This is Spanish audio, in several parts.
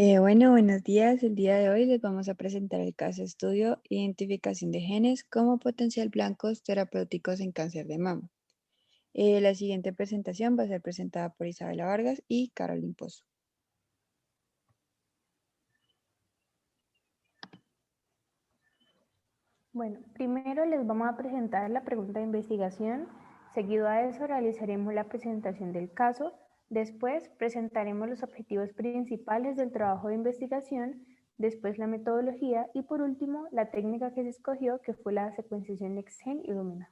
Bueno, buenos días. El día de hoy les vamos a presentar el caso estudio Identificación de genes como potencial blancos terapéuticos en cáncer de mama. La siguiente presentación va a ser presentada por Isabela Vargas y Carolyn Pozo. Bueno, primero les vamos a presentar la pregunta de investigación, seguido a eso realizaremos la presentación del caso, después presentaremos los objetivos principales del trabajo de investigación, después la metodología y por último la técnica que se escogió, que fue la secuenciación NextGen y Illumina.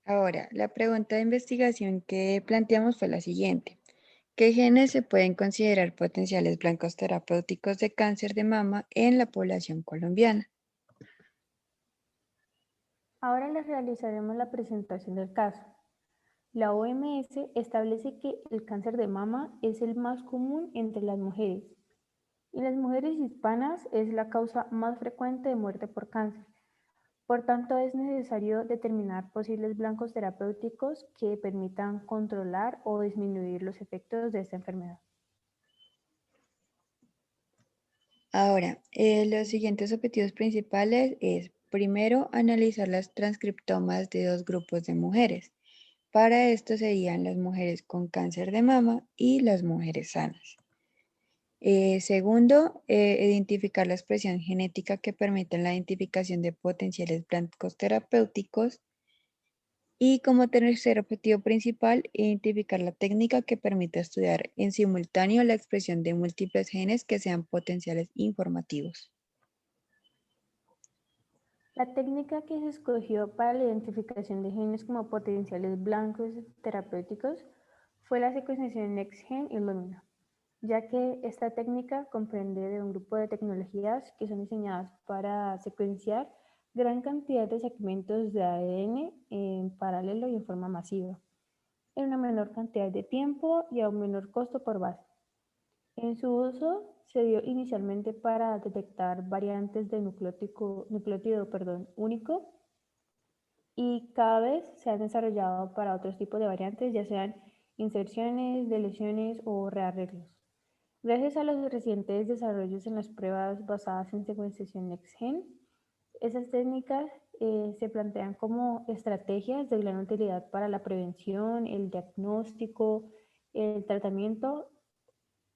Ahora, la pregunta de investigación que planteamos fue la siguiente. ¿Qué genes se pueden considerar potenciales blancos terapéuticos de cáncer de mama en la población colombiana? Ahora les realizaremos la presentación del caso. La OMS establece que el cáncer de mama es el más común entre las mujeres y las mujeres hispanas es la causa más frecuente de muerte por cáncer. Por tanto, es necesario determinar posibles blancos terapéuticos que permitan controlar o disminuir los efectos de esta enfermedad. Ahora, los siguientes objetivos principales es, primero, analizar las transcriptomas de dos grupos de mujeres. Para esto serían las mujeres con cáncer de mama y las mujeres sanas. Segundo, identificar la expresión genética que permite la identificación de potenciales blancos terapéuticos. Y como tercer objetivo principal, identificar la técnica que permite estudiar en simultáneo la expresión de múltiples genes que sean potenciales informativos. La técnica que se escogió para la identificación de genes como potenciales blancos terapéuticos fue la secuenciación NextGen y Illumina, ya que esta técnica comprende de un grupo de tecnologías que son diseñadas para secuenciar gran cantidad de segmentos de ADN en paralelo y en forma masiva, en una menor cantidad de tiempo y a un menor costo por base. En su uso se dio inicialmente para detectar variantes de nucleótido único y cada vez se han desarrollado para otros tipos de variantes, ya sean inserciones, deleciones o rearreglos. Gracias a los recientes desarrollos en las pruebas basadas en secuenciación NextGen, esas técnicas se plantean como estrategias de gran utilidad para la prevención, el diagnóstico, el tratamiento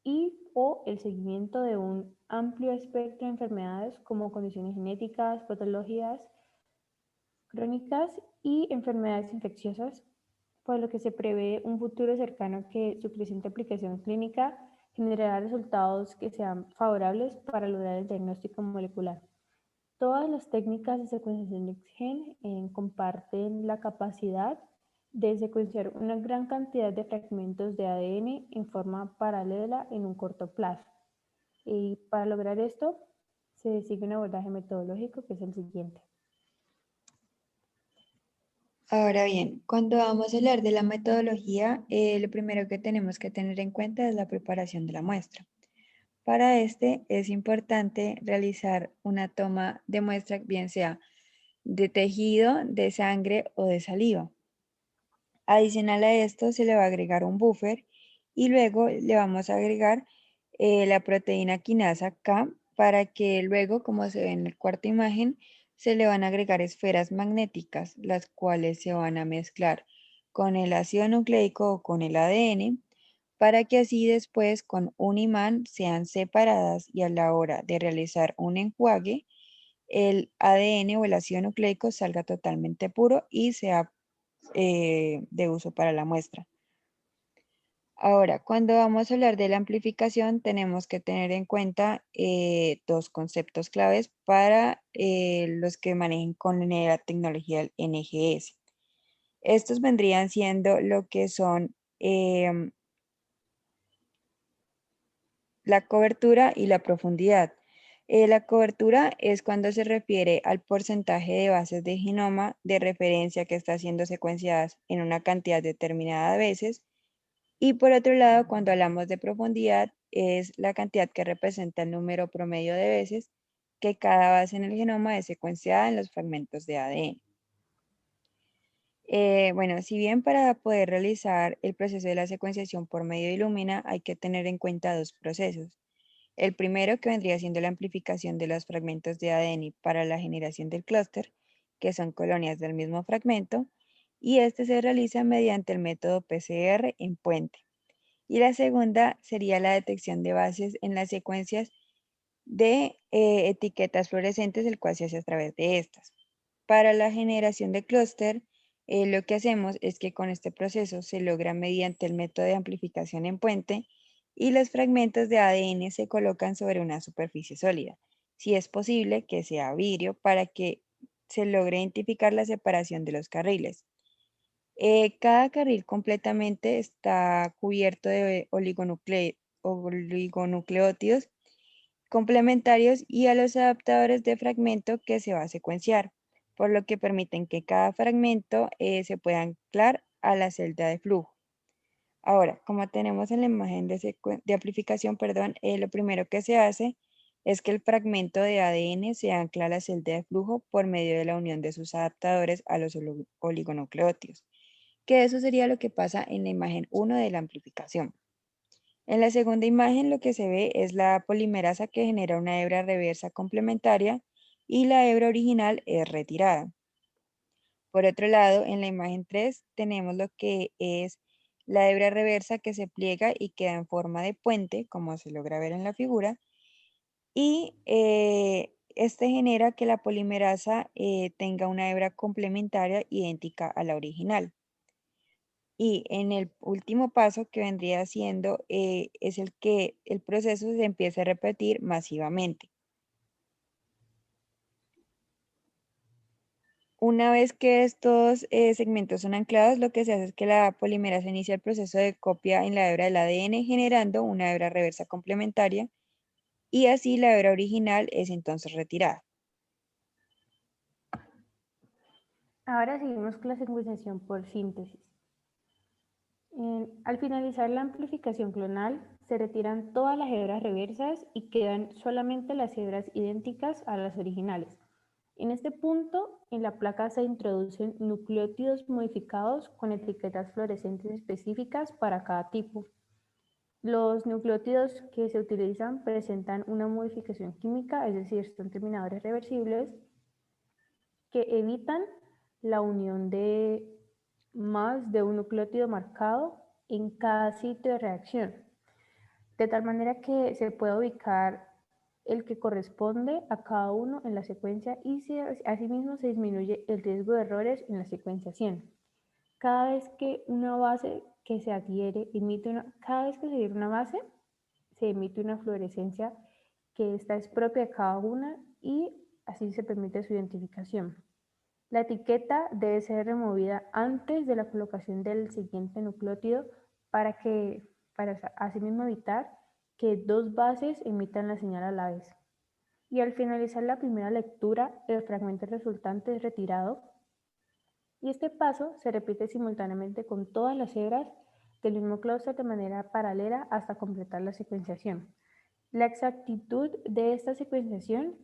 y o el seguimiento de un amplio espectro de enfermedades como condiciones genéticas, patologías crónicas y enfermedades infecciosas, por lo que se prevé un futuro cercano que su creciente aplicación clínica generará resultados que sean favorables para lograr el diagnóstico molecular. Todas las técnicas de secuenciación NextGen comparten la capacidad de secuenciar una gran cantidad de fragmentos de ADN en forma paralela en un corto plazo. Y para lograr esto, se sigue un abordaje metodológico que es el siguiente. Ahora bien, cuando vamos a hablar de la metodología, lo primero que tenemos que tener en cuenta es la preparación de la muestra. Para este es importante realizar una toma de muestra, bien sea de tejido, de sangre o de saliva. Adicional a esto se le va a agregar un buffer y luego le vamos a agregar la proteína quinasa K para que luego, como se ve en la cuarta imagen, se le van a agregar esferas magnéticas, las cuales se van a mezclar con el ácido nucleico o con el ADN, para que así después con un imán sean separadas y a la hora de realizar un enjuague, el ADN o el ácido nucleico salga totalmente puro y sea de uso para la muestra. Ahora, cuando vamos a hablar de la amplificación, tenemos que tener en cuenta dos conceptos claves para los que manejen con la tecnología del NGS. Estos vendrían siendo lo que son la cobertura y la profundidad. La cobertura es cuando se refiere al porcentaje de bases de genoma de referencia que está siendo secuenciadas en una cantidad determinada de veces. Y por otro lado, cuando hablamos de profundidad, es la cantidad que representa el número promedio de veces que cada base en el genoma es secuenciada en los fragmentos de ADN. Bueno, si bien para poder realizar el proceso de la secuenciación por medio de Illumina hay que tener en cuenta dos procesos. El primero que vendría siendo la amplificación de los fragmentos de ADN para la generación del clúster, que son colonias del mismo fragmento, y este se realiza mediante el método PCR en puente. Y la segunda sería la detección de bases en las secuencias de etiquetas fluorescentes, el cual se hace a través de estas. Para la generación de clúster, lo que hacemos es que con este proceso se logra mediante el método de amplificación en puente y los fragmentos de ADN se colocan sobre una superficie sólida. Si es posible que sea vidrio para que se logre identificar la separación de los carriles. Cada carril completamente está cubierto de oligonucleótidos complementarios y a los adaptadores de fragmento que se va a secuenciar, por lo que permiten que cada fragmento se pueda anclar a la celda de flujo. Ahora, como tenemos en la imagen de amplificación, perdón, lo primero que se hace es que el fragmento de ADN se ancla a la celda de flujo por medio de la unión de sus adaptadores a los oligonucleótidos, que eso sería lo que pasa en la imagen 1 de la amplificación. En la segunda imagen lo que se ve es la polimerasa que genera una hebra reversa complementaria y la hebra original es retirada. Por otro lado, en la imagen 3 tenemos lo que es la hebra reversa que se pliega y queda en forma de puente, como se logra ver en la figura, y este genera que la polimerasa tenga una hebra complementaria idéntica a la original. Y en el último paso que vendría siendo es el que el proceso se empieza a repetir masivamente. Una vez que estos segmentos son anclados, lo que se hace es que la polimerasa inicia el proceso de copia en la hebra del ADN, generando una hebra reversa complementaria, y así la hebra original es entonces retirada. Ahora seguimos con la secuenciación por síntesis. Al finalizar la amplificación clonal, se retiran todas las hebras reversas y quedan solamente las hebras idénticas a las originales. En este punto, en la placa se introducen nucleótidos modificados con etiquetas fluorescentes específicas para cada tipo. Los nucleótidos que se utilizan presentan una modificación química, es decir, son terminadores reversibles que evitan la unión de más de un nucleótido marcado en cada sitio de reacción, de tal manera que se pueda ubicar el que corresponde a cada uno en la secuencia y asimismo se disminuye el riesgo de errores en la secuenciación. Cada vez que una base que se adhiere cada vez que se adhiere una base, se emite una fluorescencia que esta es propia de cada una y así se permite su identificación. La etiqueta debe ser removida antes de la colocación del siguiente nucleótido para asimismo evitar que dos bases emitan la señal a la vez. Y al finalizar la primera lectura, el fragmento resultante es retirado y este paso se repite simultáneamente con todas las hebras del mismo clúster de manera paralela hasta completar la secuenciación. La exactitud de esta secuenciación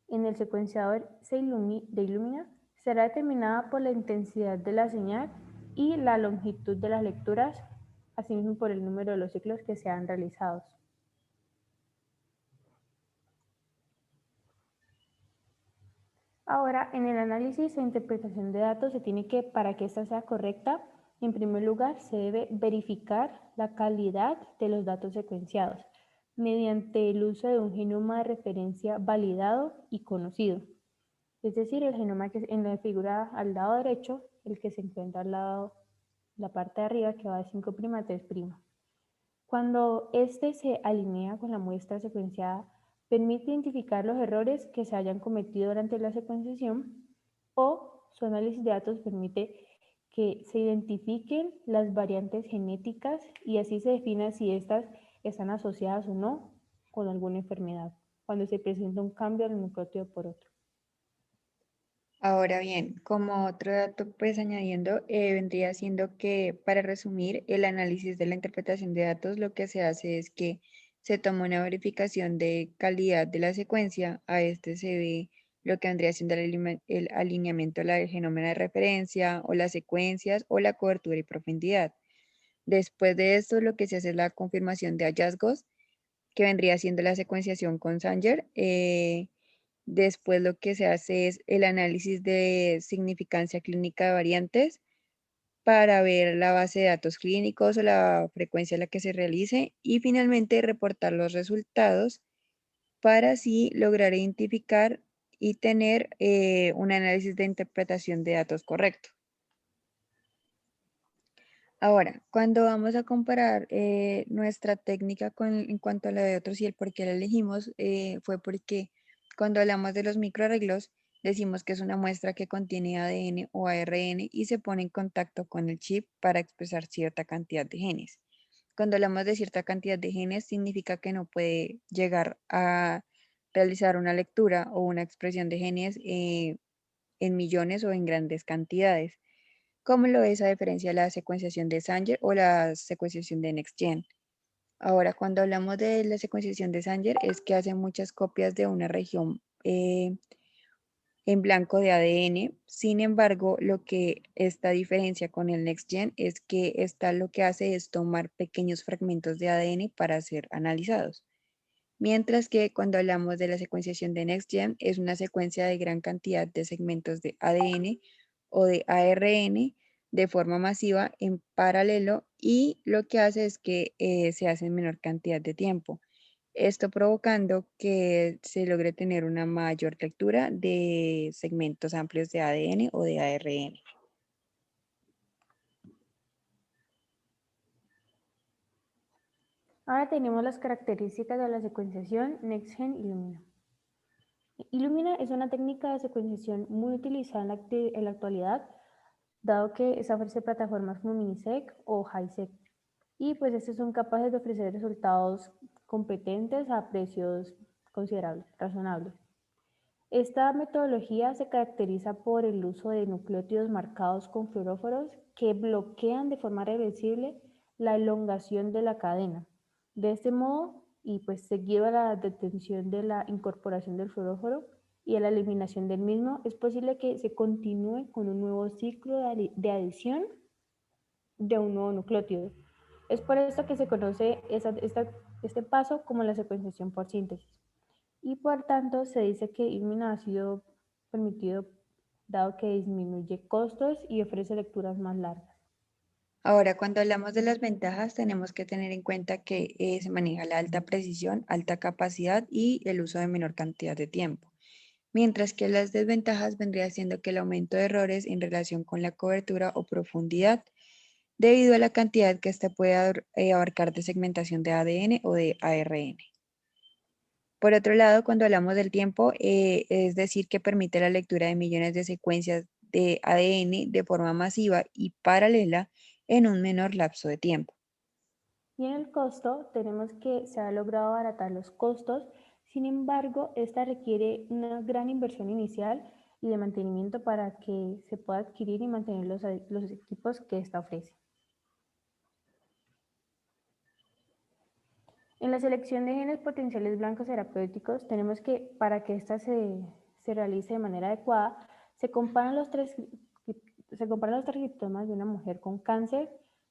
en el secuenciador de Illumina será determinada por la intensidad de la señal y la longitud de las lecturas, asimismo por el número de los ciclos que sean realizados. Ahora, en el análisis e interpretación de datos se tiene que, para que esta sea correcta, en primer lugar se debe verificar la calidad de los datos secuenciados mediante el uso de un genoma de referencia validado y conocido. Es decir, el genoma que en la figura al lado derecho, el que se encuentra al lado, la parte de arriba que va de 5' a 3'. Cuando este se alinea con la muestra secuenciada, permite identificar los errores que se hayan cometido durante la secuenciación o su análisis de datos permite que se identifiquen las variantes genéticas y así se defina si estas están asociadas o no con alguna enfermedad, cuando se presenta un cambio del nucleótido por otro. Ahora bien, como otro dato, pues añadiendo, vendría siendo que para resumir el análisis de la interpretación de datos, lo que se hace es que se toma una verificación de calidad de la secuencia, a este se ve lo que vendría siendo el alineamiento del genoma de referencia o las secuencias o la cobertura y profundidad. Después de esto, lo que se hace es la confirmación de hallazgos, que vendría siendo la secuenciación con Sanger. Después lo que se hace es el análisis de significancia clínica de variantes para ver la base de datos clínicos o la frecuencia a la que se realice y finalmente reportar los resultados para así lograr identificar y tener un análisis de interpretación de datos correcto. Ahora, cuando vamos a comparar nuestra técnica en cuanto a la de otros y el por qué la elegimos, fue porque cuando hablamos de los microarreglos, decimos que es una muestra que contiene ADN o ARN y se pone en contacto con el chip para expresar cierta cantidad de genes. Cuando hablamos de cierta cantidad de genes, significa que no puede llegar a realizar una lectura o una expresión de genes en millones o en grandes cantidades, como lo es a diferencia de la secuenciación de Sanger o la secuenciación de NextGen. Ahora, cuando hablamos de la secuenciación de Sanger, es que hace muchas copias de una región en blanco de ADN. Sin embargo, lo que esta diferencia con el NextGen es que esta lo que hace es tomar pequeños fragmentos de ADN para ser analizados. Mientras que cuando hablamos de la secuenciación de NextGen, es una secuencia de gran cantidad de segmentos de ADN o de ARN de forma masiva en paralelo y lo que hace es que se hace en menor cantidad de tiempo. Esto provocando que se logre tener una mayor lectura de segmentos amplios de ADN o de ARN. Ahora tenemos las características de la secuenciación NextGen Illumina. Illumina es una técnica de secuenciación muy utilizada en la actualidad, dado que esta ofrece plataformas como Minisec o HiSec. Y pues estos son capaces de ofrecer resultados competentes a precios considerables, razonables. Esta metodología se caracteriza por el uso de nucleótidos marcados con fluoróforos que bloquean de forma reversible la elongación de la cadena. De este modo, y pues seguido a la detención de la incorporación del fluoróforo y a la eliminación del mismo, es posible que se continúe con un nuevo ciclo de adición de un nuevo nucleótido. Es por esto que se conoce este paso como la secuenciación por síntesis. Y por tanto se dice que Illumina ha sido permitido dado que disminuye costos y ofrece lecturas más largas. Ahora, cuando hablamos de las ventajas, tenemos que tener en cuenta que se maneja la alta precisión, alta capacidad y el uso de menor cantidad de tiempo. Mientras que las desventajas vendría siendo que el aumento de errores en relación con la cobertura o profundidad, debido a la cantidad que éste puede abarcar de segmentación de ADN o de ARN. Por otro lado, cuando hablamos del tiempo, es decir, que permite la lectura de millones de secuencias de ADN de forma masiva y paralela en un menor lapso de tiempo. Y en el costo tenemos que se ha logrado abaratar los costos, sin embargo, esta requiere una gran inversión inicial y de mantenimiento para que se pueda adquirir y mantener los equipos que esta ofrece. En la selección de genes potenciales blancos terapéuticos, tenemos que, para que ésta se realice de manera adecuada, se comparan los transcriptomas de una mujer con cáncer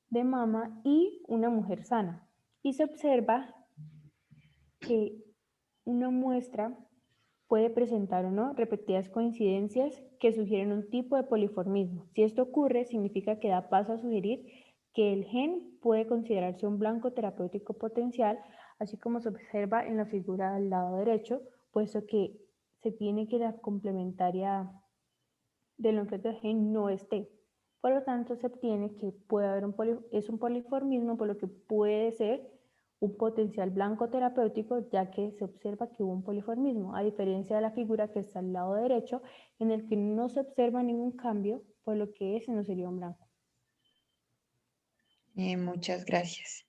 de mama y una mujer sana. Y se observa que una muestra puede presentar o no repetidas coincidencias que sugieren un tipo de poliformismo. Si esto ocurre, significa que da paso a sugerir que el gen puede considerarse un blanco terapéutico potencial, así como se observa en la figura del lado derecho, puesto que se tiene que la complementaria del nucleótido gen no esté. Por lo tanto, se obtiene que puede haber es un poliformismo, por lo que puede ser un potencial blanco terapéutico, ya que se observa que hubo un poliformismo, a diferencia de la figura que está al lado derecho, en el que no se observa ningún cambio, por lo que ese no sería un blanco. Muchas gracias.